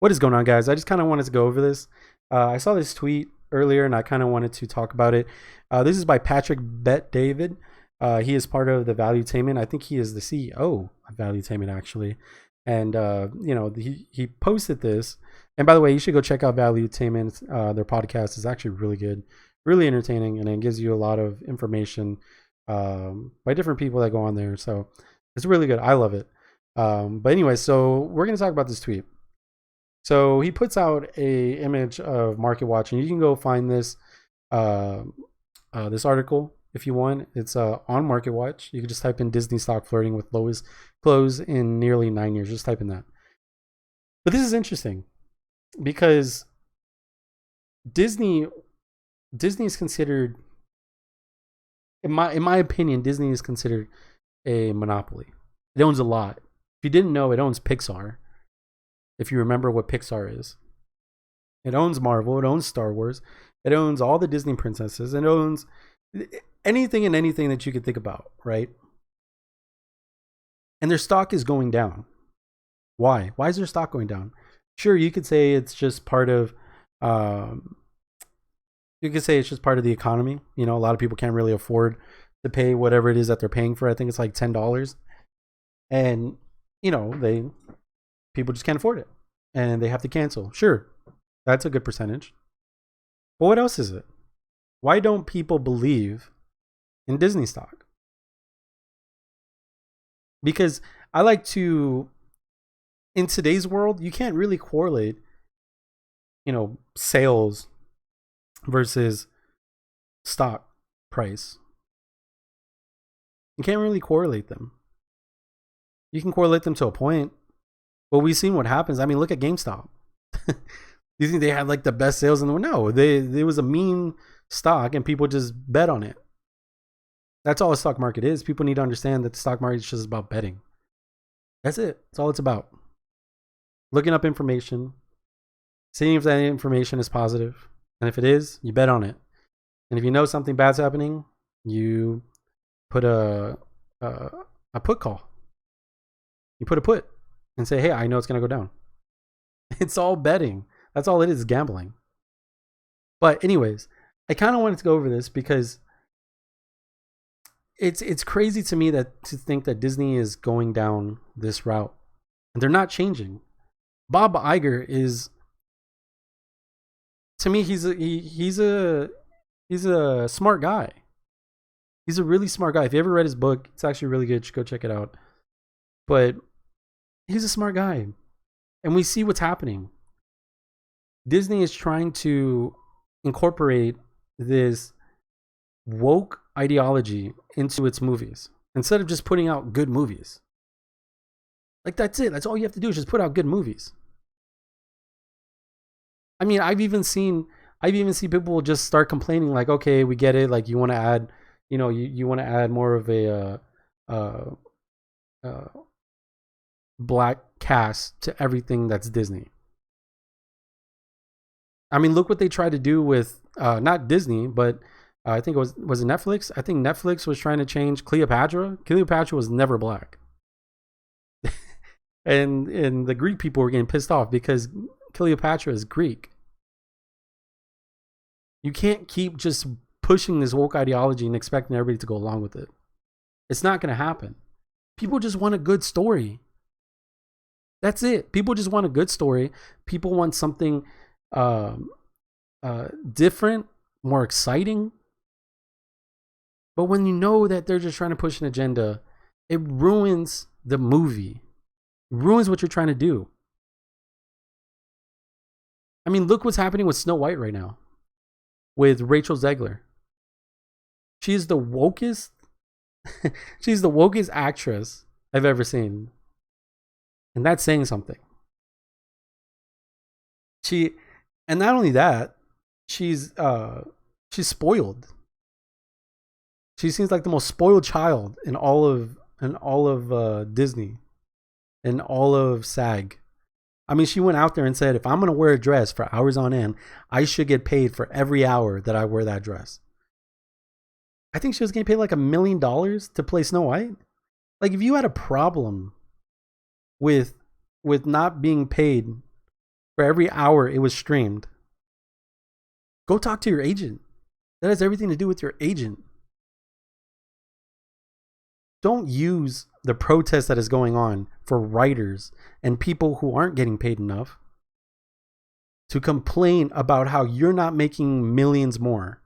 What is going on, guys? I just kind of wanted to go over this. I saw this tweet earlier, and I kind of wanted to talk about it. This is by Patrick Bet David. He is part of the Valuetainment. I think he is the CEO of Valuetainment, actually. And he posted this. And by the way, you should go check out Valuetainment. Their podcast is actually really good, really entertaining, and it gives you a lot of information by different people that go on there. So it's really good. I love it. But anyway, so we're gonna talk about this tweet. So he puts out a image of MarketWatch, and you can go find this this article if you want. It's on MarketWatch. You can just type in Disney stock flirting with lowest close in nearly 9 years. Just type in that. But this is interesting because Disney is considered, in my opinion, Disney is considered a monopoly. It owns a lot. If you didn't know, it owns Pixar. If you remember what Pixar is, it owns Marvel, it owns Star Wars, it owns all the Disney princesses, it owns anything and anything that you could think about, right? And their stock is going down. Why? Why is their stock going down? Sure, you could say it's just part of, you could say it's just part of the economy. You know, a lot of people can't really afford to pay whatever it is that they're paying for. I think it's like $10, and people just can't afford it and they have to cancel. Sure, that's a good percentage. But what else is it? Why don't people believe in Disney stock? Because I like to, in today's world, you can't really correlate, sales versus stock price. You can't really correlate them. You can correlate them to a point. But we've seen what happens. I mean, look at GameStop. You think they had like the best sales in the world? No, it was a mean stock and people just bet on it. That's all the stock market is. People need to understand that the stock market is just about betting. That's it. That's all it's about. Looking up information, seeing if that information is positive, and if it is, you bet on it. And if you know something bad's happening, you put a put call. You put a put and say, hey, I know it's going to go down. It's all betting. That's all it is, gambling. But anyways, I kind of wanted to go over this because it's crazy to me to think that Disney is going down this route. And they're not changing. Bob Iger is, to me, he's a smart guy. He's a really smart guy. If you ever read his book, it's actually really good. You should go check it out. But he's a smart guy. And we see what's happening. Disney is trying to incorporate this woke ideology into its movies instead of just putting out good movies. Like, that's it. That's all you have to do is just put out good movies. I mean, I've even seen people just start complaining like, okay, we get it. Like, you want to add, you want to add more of a black cast to everything that's Disney. I mean, look what they tried to do with not Disney, but I think it was it Netflix? I think Netflix was trying to change Cleopatra. Cleopatra was never black. and the Greek people were getting pissed off because Cleopatra is Greek. You can't keep just pushing this woke ideology and expecting everybody to go along with it. It's not going to happen. People just want a good story. That's it. People just want a good story. People want something different, more exciting. But when you know that they're just trying to push an agenda, it ruins the movie. It ruins what you're trying to do. I mean, look what's happening with Snow White right now with Rachel Zegler. She's the wokest she's the wokest actress I've ever seen. And that's saying something. And not only that, she's spoiled. She seems like the most spoiled child in all of Disney, in all of SAG. I mean, she went out there and said, if I'm going to wear a dress for hours on end, I should get paid for every hour that I wear that dress. I think she was getting paid like $1 million to play Snow White. Like, if you had a problem with not being paid for every hour it was streamed. Go talk to your agent. That has everything to do with your agent. Don't use the protest that is going on for writers and people who aren't getting paid enough to complain about how you're not making millions more.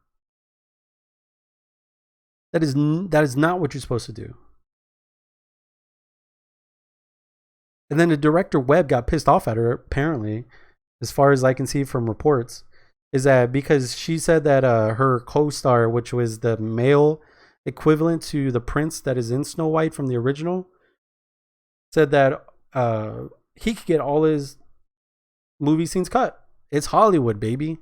That is not what you're supposed to do. And then the director Webb got pissed off at her, apparently, as far as I can see from reports, is that because she said that her co-star, which was the male equivalent to the prince that is in Snow White from the original, said that he could get all his movie scenes cut. It's Hollywood, baby.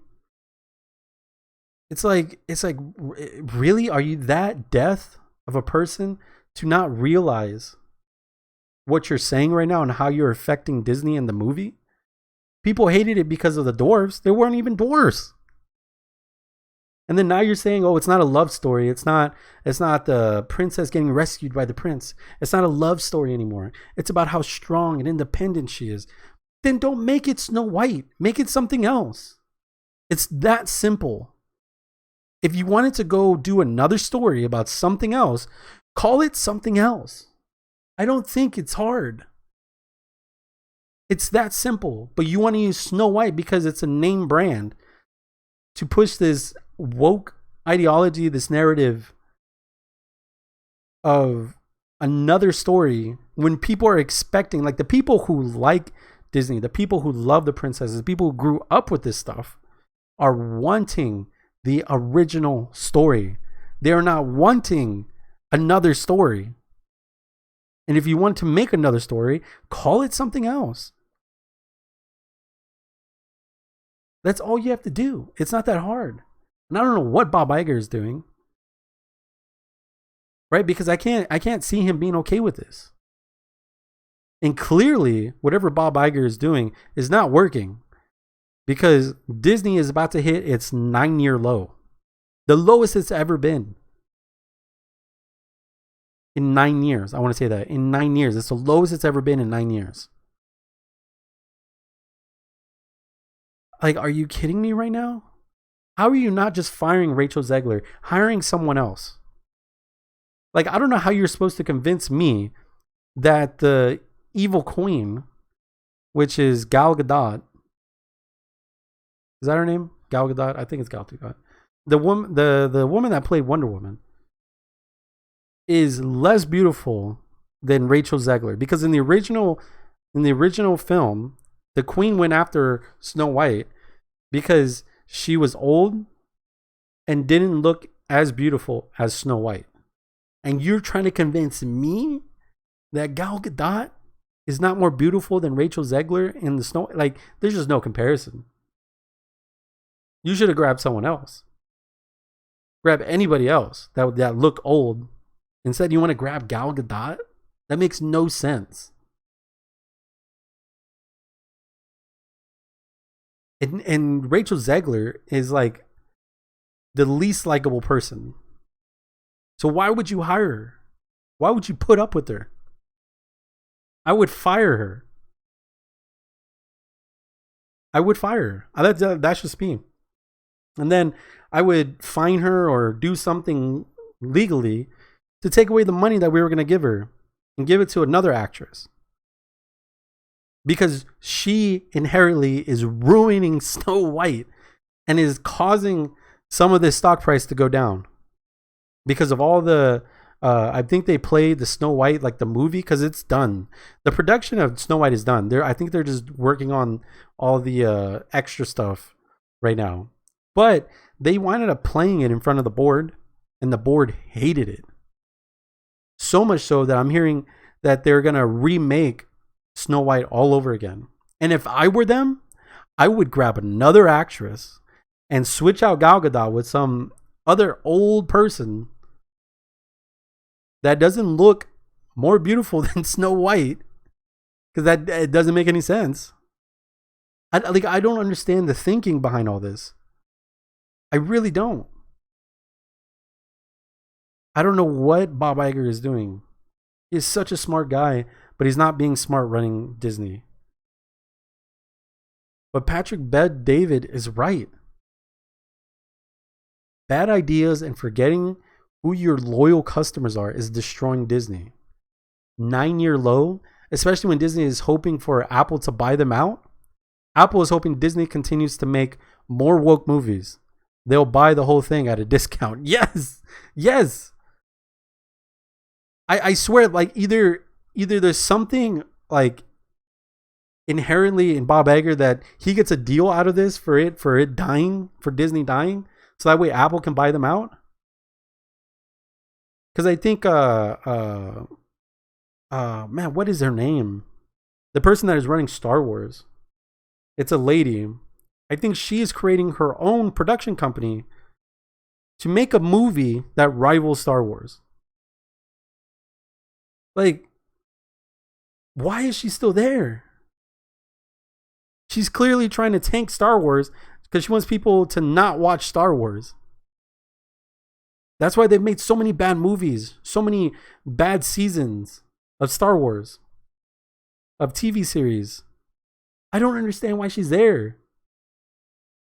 It's like, really? Are you that deaf of a person to not realize what you're saying right now and how you're affecting Disney and the movie? People hated it because of the dwarves. They weren't even dwarves. And then now you're saying, oh, it's not a love story. It's not the princess getting rescued by the prince. It's not a love story anymore. It's about how strong and independent she is. Then don't make it Snow White. Make it something else. It's that simple. If you wanted to go do another story about something else, call it something else. I don't think it's hard. It's that simple. But you want to use Snow White because it's a name brand to push this woke ideology, this narrative of another story when people are expecting, like the people who like Disney, the people who love the princesses, the people who grew up with this stuff are wanting the original story. They are not wanting another story. And if you want to make another story, call it something else. That's all you have to do. It's not that hard. And I don't know what Bob Iger is doing. Right? Because I can't see him being okay with this. And clearly, whatever Bob Iger is doing is not working. Because Disney is about to hit its 9-year low. The lowest it's ever been. In 9 years. I want to say that. In 9 years. It's the lowest it's ever been in 9 years. Like, are you kidding me right now? How are you not just firing Rachel Zegler, hiring someone else? Like, I don't know how you're supposed to convince me that the evil queen, which is Gal Gadot, is that her name? Gal Gadot? I think it's Gal Gadot. The woman that played Wonder Woman is less beautiful than Rachel Zegler, because in the original film, the queen went after Snow White because she was old and didn't look as beautiful as Snow White. And you're trying to convince me that Gal Gadot is not more beautiful than Rachel Zegler in the Snow? Like, there's just no comparison. You should have grabbed someone else. Grab anybody else that look old. Instead, you want to grab Gal Gadot? That makes no sense. And Rachel Zegler is like the least likable person. So why would you hire her? Why would you put up with her? I would fire her. I would fire her. That's just me. And then I would fine her or do something legally to take away the money that we were going to give her and give it to another actress. Because she inherently is ruining Snow White and is causing some of this stock price to go down. Because of all the, I think they played the Snow White, like the movie, because it's done. The production of Snow White is done. I think they're just working on all the extra stuff right now. But they wound up playing it in front of the board, and the board hated it. So much so that I'm hearing that they're going to remake Snow White all over again. And if I were them, I would grab another actress and switch out Gal Gadot with some other old person that doesn't look more beautiful than Snow White, because that it doesn't make any sense. I don't understand the thinking behind all this. I really don't. I don't know what Bob Iger is doing. He's such a smart guy, but he's not being smart running Disney. But Patrick Bet David is right. Bad ideas and forgetting who your loyal customers are is destroying Disney. 9-year low, especially when Disney is hoping for Apple to buy them out. Apple is hoping Disney continues to make more woke movies. They'll buy the whole thing at a discount. Yes. Yes. I swear, like either there's something like inherently in Bob Iger that he gets a deal out of this for it dying, for Disney dying, so that way Apple can buy them out. Because I think man, what is her name? The person that is running Star Wars. It's a lady. I think she is creating her own production company to make a movie that rivals Star Wars. Like, why is she still there? She's clearly trying to tank Star Wars because she wants people to not watch Star Wars. That's why they've made so many bad movies, so many bad seasons of Star Wars, of TV series. I don't understand why she's there.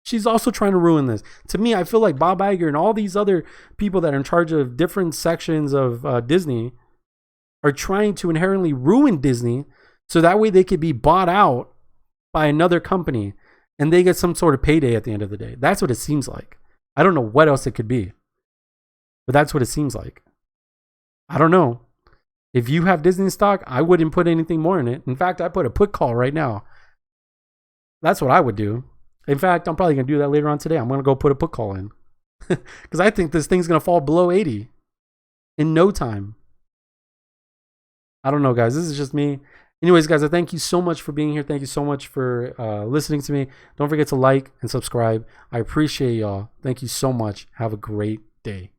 She's also trying to ruin this. To me, I feel like Bob Iger and all these other people that are in charge of different sections of Disney are trying to inherently ruin Disney so that way they could be bought out by another company and they get some sort of payday at the end of the day. That's what it seems like. I don't know what else it could be, but that's what it seems like. I don't know. If you have Disney stock, I wouldn't put anything more in it. In fact, I put a put call right now. That's what I would do. In fact, I'm probably going to do that later on today. I'm going to go put a put call in because I think this thing's going to fall below 80 in no time. I don't know, guys. This is just me. Anyways, guys, I thank you so much for being here. Thank you so much for listening to me. Don't forget to like and subscribe. I appreciate y'all. Thank you so much. Have a great day.